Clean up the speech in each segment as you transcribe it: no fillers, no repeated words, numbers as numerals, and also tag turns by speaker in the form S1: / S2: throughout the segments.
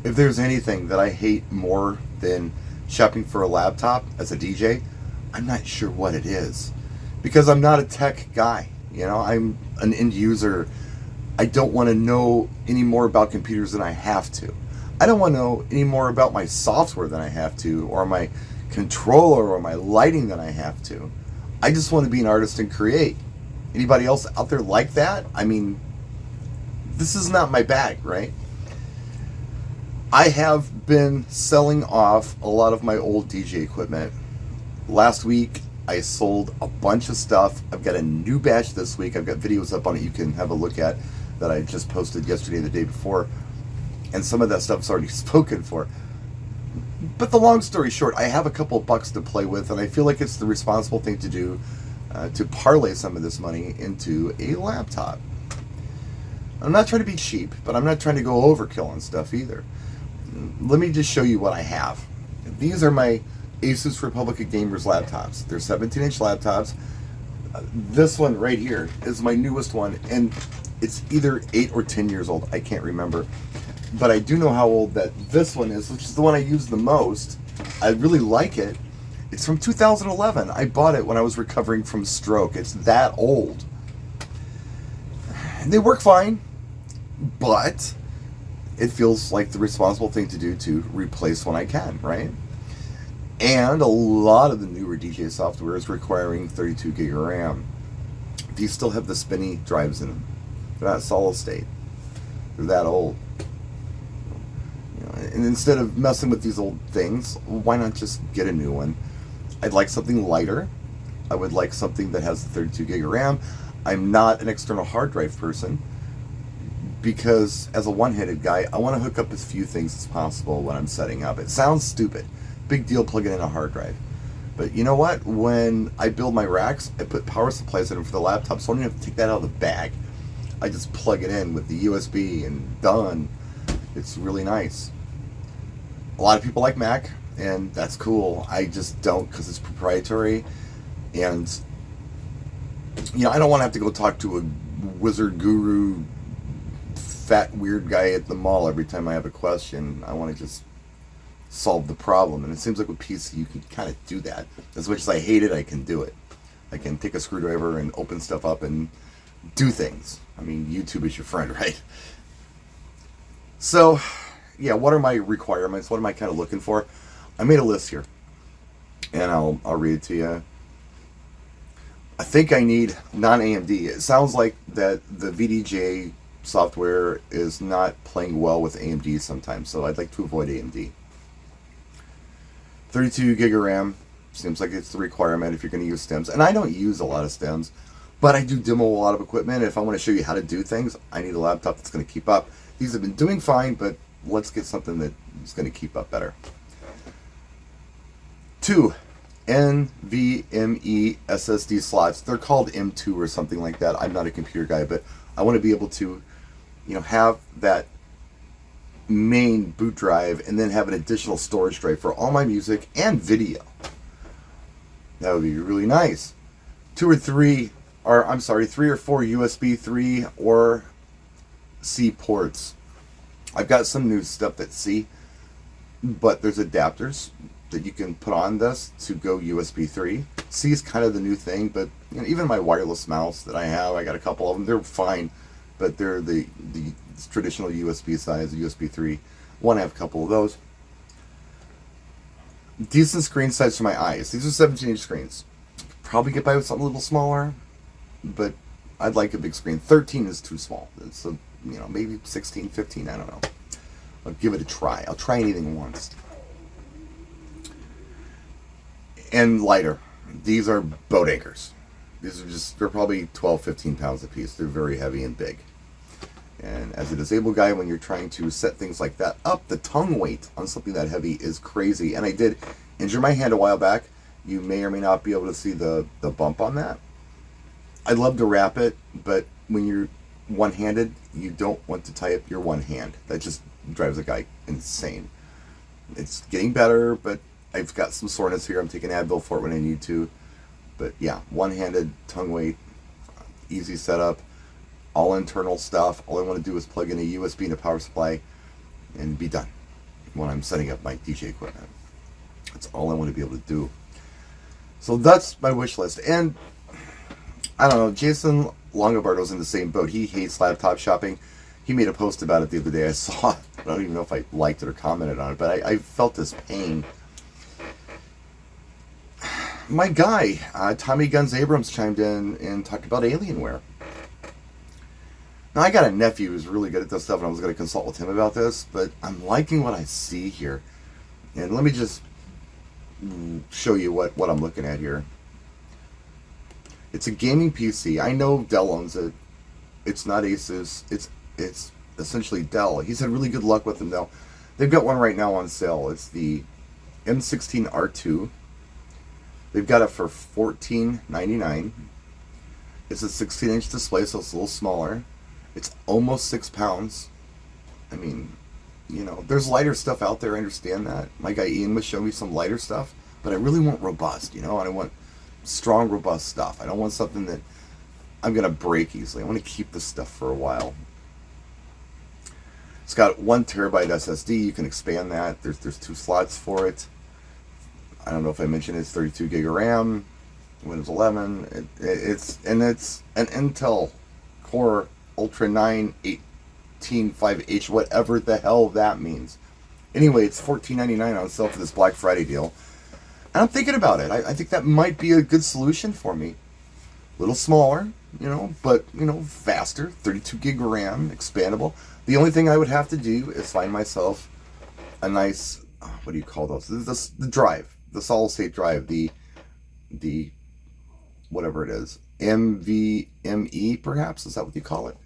S1: If there's anything that I hate more than shopping for a laptop as a DJ, I'm not sure what it is. Because I'm not a tech guy. You know, I'm an end user. I don't want to know any more about computers than I have to. I don't want to know any more about my software than I have to, or my controller, or my lighting than I have to. I just want to be an artist and create. Anybody else out there like that? I mean, this is not my bag, right? I have been selling off a lot of my old DJ equipment. Last week, I sold a bunch of stuff. I've got a new batch this week. I've got videos up on it you can have a look at that I just posted yesterday or the day before. And some of that stuff's already spoken for. But the long story short, I have a couple bucks to play with, and I feel like it's the responsible thing to do to parlay some of this money into a laptop. I'm not trying to be cheap, but I'm not trying to go overkill on stuff either. Let me just show you what I have. These are my Asus Republic of Gamers laptops. They're 17-inch laptops. This one right here is my newest one, and it's either 8 or 10 years old. I can't remember. But I do know how old that this one is, which is the one I use the most. I really like it. It's from 2011. I bought it when I was recovering from stroke. It's that old. And they work fine, but it feels like the responsible thing to do to replace when I can, right? And a lot of the newer DJ software is requiring 32 gig of RAM. These still have the spinny drives in them. They're not solid state. They're that old. You know, and instead of messing with these old things, why not just get a new one? I'd like something lighter. I would like something that has the 32 gig of RAM. I'm not an external hard drive person, because as a one-handed guy, I want to hook up as few things as possible when I'm setting up. It sounds stupid. Big deal plugging in a hard drive. But you know what? When I build my racks, I put power supplies in them for the laptop, so I don't have to take that out of the bag. I just plug it in with the USB and done. It's really nice. A lot of people like Mac, and that's cool. I just don't, because it's proprietary. And, you know, I don't want to have to go talk to a wizard guru fat weird guy at the mall every time I have a question. I want to just solve the problem, and it seems like with PC you can kind of do that. As much as I hate it, I can do it. I can take a screwdriver and open stuff up and do things. I mean, YouTube is your friend, right? So, yeah, what are my requirements? What am I kind of looking for? I made a list here, and I'll read it to you. I think I need non-AMD. It sounds like that the VDJ software is not playing well with AMD sometimes, so I'd like to avoid AMD. 32 gig of RAM seems like it's the requirement if you're going to use stems, and I don't use a lot of stems, but I do demo a lot of equipment. If I want to show you how to do things, I need a laptop that's going to keep up. These have been doing fine, but let's get something that's going to keep up better. 2 NVMe SSD slots. They're called M2 or something like that. I'm not a computer guy, but I want to be able to, you know, have that main boot drive and then have an additional storage drive for all my music and video. That would be really nice. 3 or 4 USB 3 or C ports. I've got some new stuff that's C, but there's adapters that you can put on this to go USB 3. C is kind of the new thing, but you know, even my wireless mouse that I have, I got a couple of them, they're fine, but they're the traditional USB size, USB 3. Want to have a couple of those. Decent screen size for my eyes. These are 17-inch screens. Probably get by with something a little smaller, but I'd like a big screen. 13 is too small. So, you know, maybe 16, 15, I don't know. I'll give it a try. I'll try anything once. And lighter. These are boat anchors. They're probably 12, 15 pounds a piece. They're very heavy and big. And as a disabled guy, when you're trying to set things like that up, the tongue weight on something that heavy is crazy. And I did injure my hand a while back. You may or may not be able to see the bump on that. I'd love to wrap it, but when you're one-handed, you don't want to tie up your one hand. That just drives a guy insane. It's getting better, but I've got some soreness here. I'm taking Advil for it when I need to. But yeah, one-handed, tongue weight, easy setup. All internal stuff. All I want to do is plug in a USB and a power supply and be done. when I'm setting up my DJ equipment. That's all I want to be able to do. So that's my wish list. And I don't know, Jason Longobardo's in the same boat. He hates laptop shopping. He made a post about it the other day. I saw it. I don't even know if I liked it or commented on it, but I felt this pain. My guy, Tommy Guns Abrams, chimed in and talked about Alienware. Now, I got a nephew who's really good at this stuff, and I was going to consult with him about this, but I'm liking what I see here. And let me just show you what I'm looking at here. It's a gaming PC. I know Dell owns it. It's not Asus. It's essentially Dell. He's had really good luck with them, though. They've got one right now on sale. It's the M16 R2. They've got it for $14.99. It's a 16-inch display, so it's a little smaller. It's almost 6 pounds. I mean, you know, there's lighter stuff out there. I understand that. My guy Ian was showing me some lighter stuff, but I really want robust, you know, and I want strong, robust stuff. I don't want something that I'm going to break easily. I want to keep this stuff for a while. It's got 1 terabyte SSD. You can expand that. There's 2 slots for it. I don't know if I mentioned it's 32 gig of RAM, Windows 11. It's an Intel Core Ultra 9 185H, whatever the hell that means. Anyway, it's $14.99 on sale for this Black Friday deal. And I'm thinking about it. I think that might be a good solution for me. A little smaller, you know, but, you know, faster. 32 gig RAM, expandable. The only thing I would have to do is find myself a nice, what do you call those? The drive, the solid state drive, the whatever it is, NVMe perhaps, is that what you call it?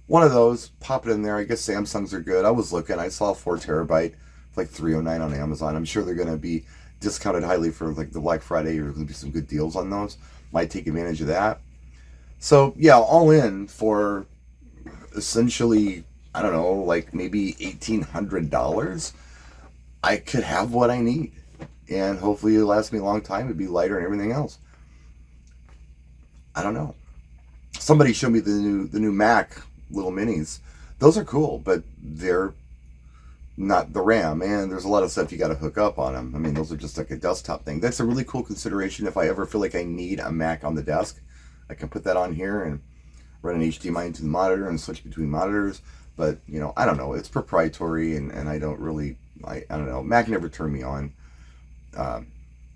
S1: One of those, pop it in there. I guess Samsungs are good. I was looking, I saw 4 terabyte, like $309 on Amazon. I'm sure they're going to be discounted highly for like the Black Friday. There's going to be some good deals on those. Might take advantage of that. So yeah, all in for essentially, I don't know, like maybe $1,800. I could have what I need, and hopefully it'll last me a long time. It'd be lighter and everything else. I don't know. Somebody showed me the new Mac little minis. Those are cool, but they're not the RAM, and there's a lot of stuff you got to hook up on them. I mean, those are just like a desktop thing. That's a really cool consideration. If I ever feel like I need a Mac on the desk, I can put that on here and run an HDMI into the monitor and switch between monitors. But, you know, I don't know. It's proprietary, and I don't really, I don't know. Mac never turned me on.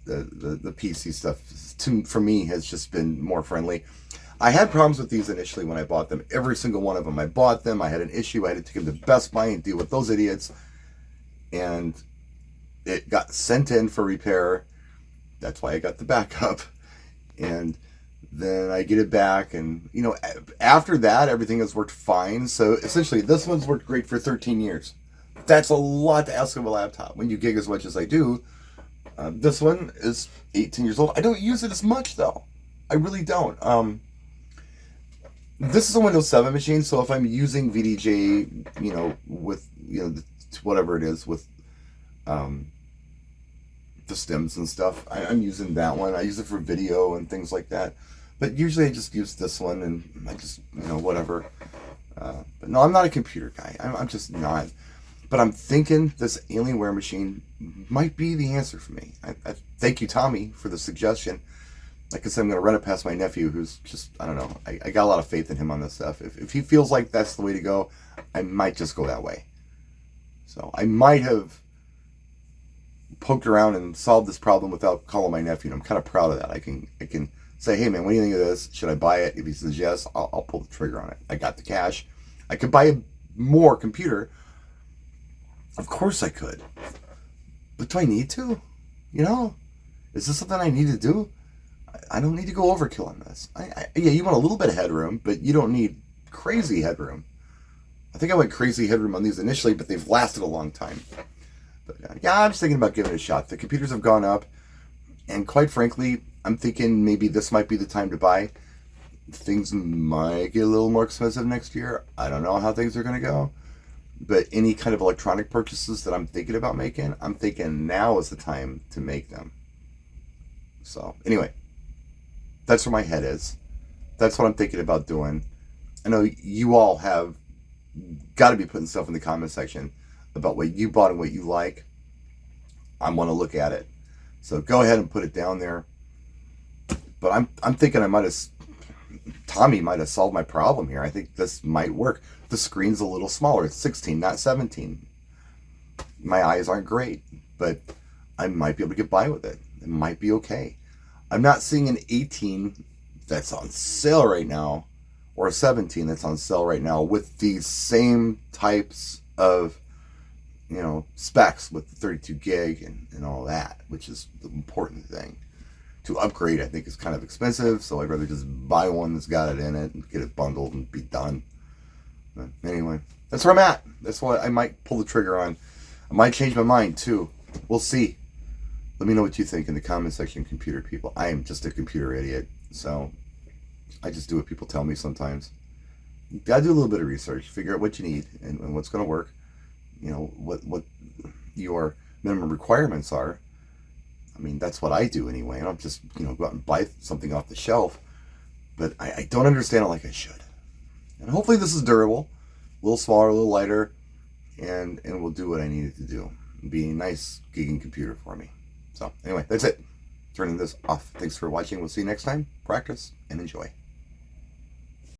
S1: The PC stuff, for me, has just been more friendly. I had problems with these initially when I bought them. Every single one of them. I bought them. I had an issue. I had to take them to Best Buy and deal with those idiots. And it got sent in for repair. That's why I got the backup. And then I get it back. And, you know, after that, everything has worked fine. So essentially, this one's worked great for 13 years. That's a lot to ask of a laptop. When you gig as much as I do, this one is 18 years old. I don't use it as much, though. I really don't. This is a Windows 7 machine, so if I'm using VDJ, you know, with, you know, whatever it is, with the stems and stuff, I'm using that one. I use it for video and things like that. But usually I just use this one, and I just, you know, whatever. But no, I'm not a computer guy. I'm just not. But I'm thinking this Alienware machine might be the answer for me. I thank you, Tommy, for the suggestion. Like I said, I'm going to run it past my nephew, who's just, I don't know, I got a lot of faith in him on this stuff. If he feels like that's the way to go, I might just go that way. So I might have poked around and solved this problem without calling my nephew, and I'm kind of proud of that. I can say, hey man, what do you think of this? Should I buy it? If he says yes, I'll pull the trigger on it. I got the cash. I could buy a more computer. Of course I could. But do I need to? You know? Is this something I need to do? I don't need to go overkill on this. Yeah, you want a little bit of headroom, but you don't need crazy headroom. I think I went crazy headroom on these initially, but they've lasted a long time. But yeah, I'm just thinking about giving it a shot. The computers have gone up, and quite frankly, I'm thinking maybe this might be the time to buy. Things might get a little more expensive next year. I don't know how things are going to go. But any kind of electronic purchases that I'm thinking about making, I'm thinking now is the time to make them. So, anyway, that's where my head is. That's what I'm thinking about doing. I know you all have got to be putting stuff in the comment section about what you bought and what you like, I want to look at it. So go ahead and put it down there. But I'm thinking Tommy might have solved my problem here. I think this might work. The screen's a little smaller. It's 16, not 17. My eyes aren't great, but I might be able to get by with it. It might be okay. I'm not seeing an 18 that's on sale right now, or a 17 that's on sale right now with these same types of, specs with the 32 gig and all that, which is the important thing. To upgrade, I think, is kind of expensive, so I'd rather just buy one that's got it in it and get it bundled and be done. But anyway, that's where I'm at. That's what I might pull the trigger on. I might change my mind too. We'll see. Let me know what you think in the comment section, computer people. I am just a computer idiot, so I just do what people tell me sometimes. You gotta do a little bit of research, figure out what you need and what's gonna work. What your minimum requirements are. I mean, that's what I do anyway. I don't just, go out and buy something off the shelf. But I don't understand it like I should. And hopefully this is durable. A little smaller, a little lighter. And will do what I need it to do. Be a nice gigging computer for me. So, anyway, that's it. Turning this off. Thanks for watching. We'll see you next time. Practice and enjoy.